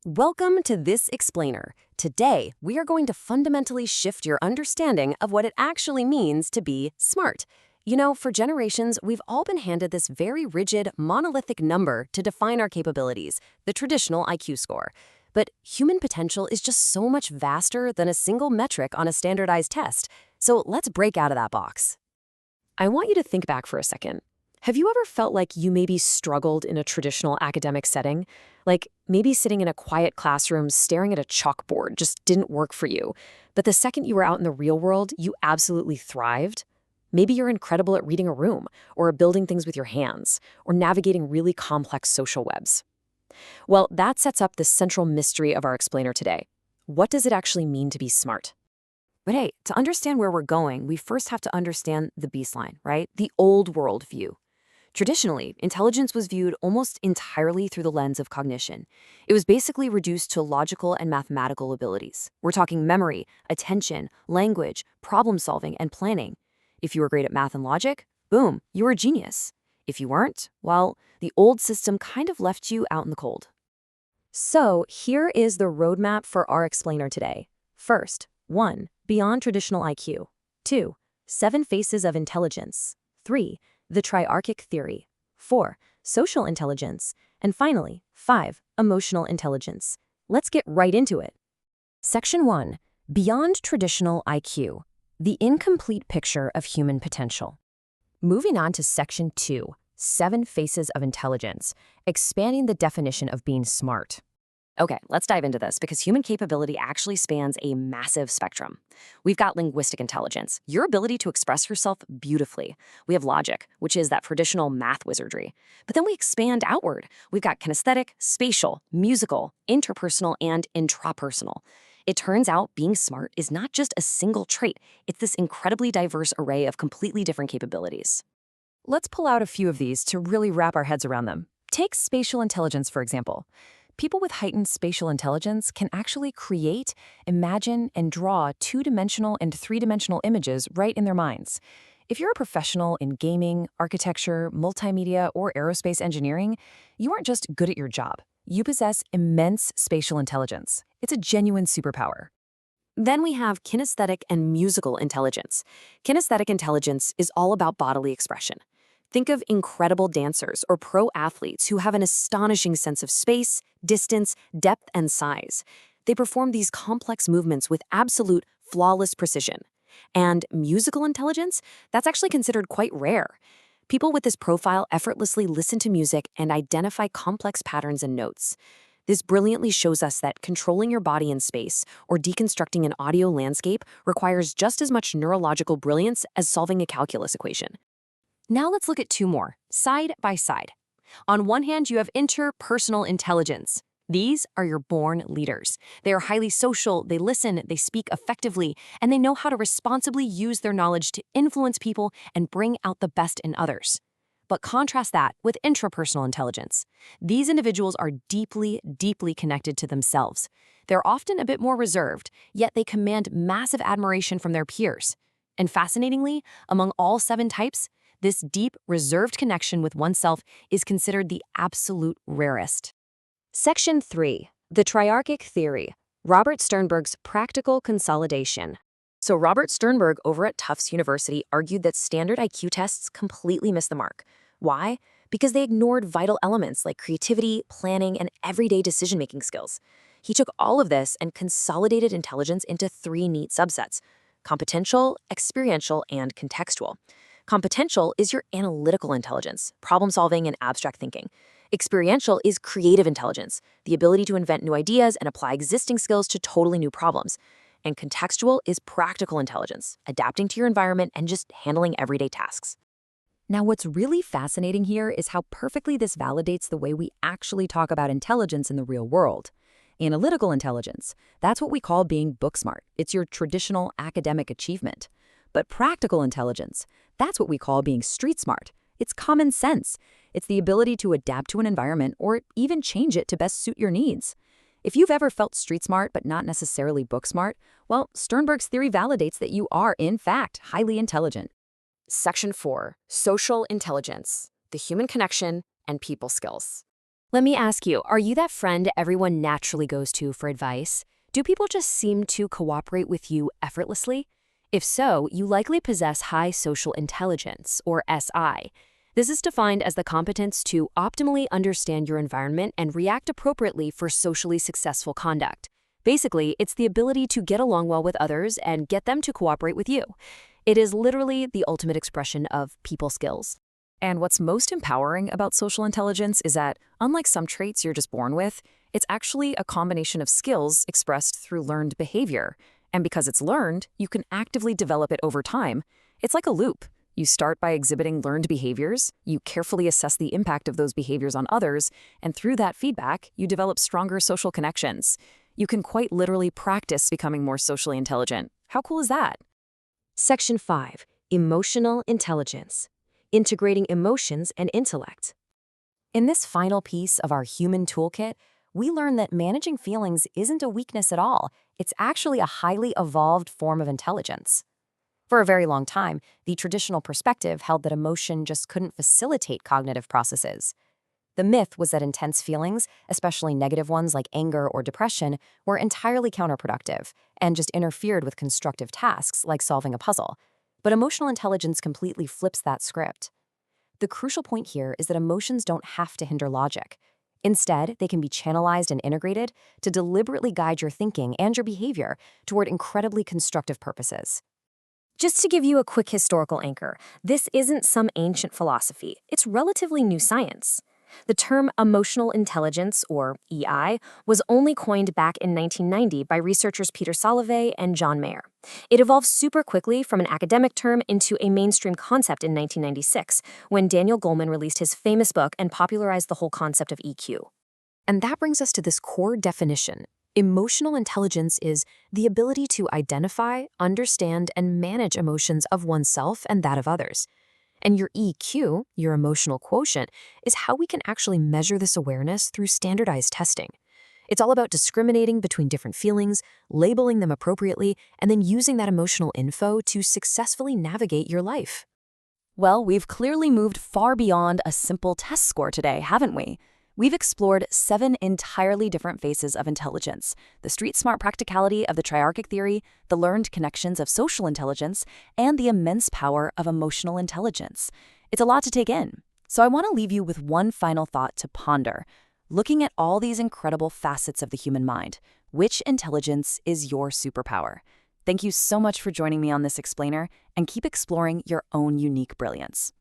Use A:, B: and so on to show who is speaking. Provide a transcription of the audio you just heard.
A: Welcome to This Explainer. Today, we are going to fundamentally shift your understanding of what it actually means to be smart. You know, for generations, we've all been handed this very rigid, monolithic number to define our capabilities, the traditional IQ score. But human potential is just so much vaster than a single metric on a standardized test. So let's break out of that box. I want you to think back for a second. Have you ever felt like you maybe struggled in a traditional academic setting? Like maybe sitting in a quiet classroom staring at a chalkboard just didn't work for you. But the second you were out in the real world, you absolutely thrived? Maybe you're incredible at reading a room, or building things with your hands, or navigating really complex social webs. Well, that sets up the central mystery of our explainer today. What does it actually mean to be smart? But hey, to understand where we're going, we first have to understand the baseline, right? The old world view. Traditionally, intelligence was viewed almost entirely through the lens of cognition. It was basically reduced to logical and mathematical abilities. We're talking memory, attention, language, problem solving, and planning. If you were great at math and logic, boom, you were a genius. If you weren't, well, the old system kind of left you out in the cold. So here is the roadmap for our explainer today. First, 1. Beyond traditional IQ. 2. 7 Faces of Intelligence. 3. The Triarchic Theory. 4. Social intelligence. And finally, 5. Emotional intelligence. Let's get right into it. Section 1. Beyond traditional IQ. The incomplete picture of human potential. Moving on to Section 2. 7 Faces of Intelligence. Expanding the definition of being smart. Okay, let's dive into this because human capability actually spans a massive spectrum. We've got linguistic intelligence, your ability to express yourself beautifully. We have logic, which is that traditional math wizardry. But then we expand outward. We've got kinesthetic, spatial, musical, interpersonal, and intrapersonal. It turns out being smart is not just a single trait. It's this incredibly diverse array of completely different capabilities. Let's pull out a few of these to really wrap our heads around them. Take spatial intelligence, for example. People with heightened spatial intelligence can actually create, imagine, and draw 2-dimensional and 3-dimensional images right in their minds. If you're a professional in gaming, architecture, multimedia, or aerospace engineering, you aren't just good at your job. You possess immense spatial intelligence. It's a genuine superpower. Then we have kinesthetic and musical intelligence. Kinesthetic intelligence is all about bodily expression. Think of incredible dancers or pro athletes who have an astonishing sense of space, distance, depth, and size. They perform these complex movements with absolute, flawless precision. And musical intelligence? That's actually considered quite rare. People with this profile effortlessly listen to music and identify complex patterns and notes. This brilliantly shows us that controlling your body in space or deconstructing an audio landscape requires just as much neurological brilliance as solving a calculus equation. Now let's look at 2 more, side by side. On one hand, you have interpersonal intelligence. These are your born leaders. They are highly social, they listen, they speak effectively, and they know how to responsibly use their knowledge to influence people and bring out the best in others. But contrast that with intrapersonal intelligence. These individuals are deeply, deeply connected to themselves. They're often a bit more reserved, yet they command massive admiration from their peers. And fascinatingly, among all 7 types, this deep, reserved connection with oneself is considered the absolute rarest. Section 3. The Triarchic Theory. Robert Sternberg's practical consolidation. So Robert Sternberg over at Tufts University argued that standard IQ tests completely miss the mark. Why? Because they ignored vital elements like creativity, planning, and everyday decision-making skills. He took all of this and consolidated intelligence into 3 neat subsets: competential, experiential, and contextual. Competential is your analytical intelligence, problem-solving and abstract thinking. Experiential is creative intelligence, the ability to invent new ideas and apply existing skills to totally new problems. And contextual is practical intelligence, adapting to your environment and just handling everyday tasks. Now, what's really fascinating here is how perfectly this validates the way we actually talk about intelligence in the real world. Analytical intelligence, that's what we call being book smart. It's your traditional academic achievement. But practical intelligence, that's what we call being street smart. It's common sense. It's the ability to adapt to an environment or even change it to best suit your needs. If you've ever felt street smart but not necessarily book smart, well, Sternberg's theory validates that you are, in fact, highly intelligent. Section 4. Social intelligence, the human connection and people skills. Let me ask you, are you that friend everyone naturally goes to for advice? Do people just seem to cooperate with you effortlessly? If so, you likely possess high social intelligence, or SI. This is defined as the competence to optimally understand your environment and react appropriately for socially successful conduct. Basically, it's the ability to get along well with others and get them to cooperate with you. It is literally the ultimate expression of people skills. And what's most empowering about social intelligence is that, unlike some traits you're just born with, it's actually a combination of skills expressed through learned behavior. And because it's learned, you can actively develop it over time. It's like a loop. You start by exhibiting learned behaviors, you carefully assess the impact of those behaviors on others, and through that feedback, you develop stronger social connections. You can quite literally practice becoming more socially intelligent. How cool is that? Section 5. Emotional intelligence. Integrating emotions and intellect. In this final piece of our human toolkit, we learn that managing feelings isn't a weakness at all. It's actually a highly evolved form of intelligence. For a very long time, the traditional perspective held that emotion just couldn't facilitate cognitive processes. The myth was that intense feelings, especially negative ones like anger or depression, were entirely counterproductive and just interfered with constructive tasks like solving a puzzle. But emotional intelligence completely flips that script. The crucial point here is that emotions don't have to hinder logic. Instead, they can be channelized and integrated to deliberately guide your thinking and your behavior toward incredibly constructive purposes. Just to give you a quick historical anchor, this isn't some ancient philosophy. It's relatively new science. The term emotional intelligence, or EI, was only coined back in 1990 by researchers Peter Salovey and John Mayer. It evolved super quickly from an academic term into a mainstream concept in 1996, when Daniel Goleman released his famous book and popularized the whole concept of EQ. And that brings us to this core definition. Emotional intelligence is the ability to identify, understand, and manage emotions of oneself and that of others. And your EQ, your emotional quotient, is how we can actually measure this awareness through standardized testing. It's all about discriminating between different feelings, labeling them appropriately, and then using that emotional info to successfully navigate your life. Well, we've clearly moved far beyond a simple test score today, haven't we? We've explored 7 entirely different phases of intelligence: the street-smart practicality of the Triarchic Theory, the learned connections of social intelligence, and the immense power of emotional intelligence. It's a lot to take in. So I want to leave you with one final thought to ponder. Looking at all these incredible facets of the human mind, which intelligence is your superpower? Thank you so much for joining me on this explainer, and keep exploring your own unique brilliance.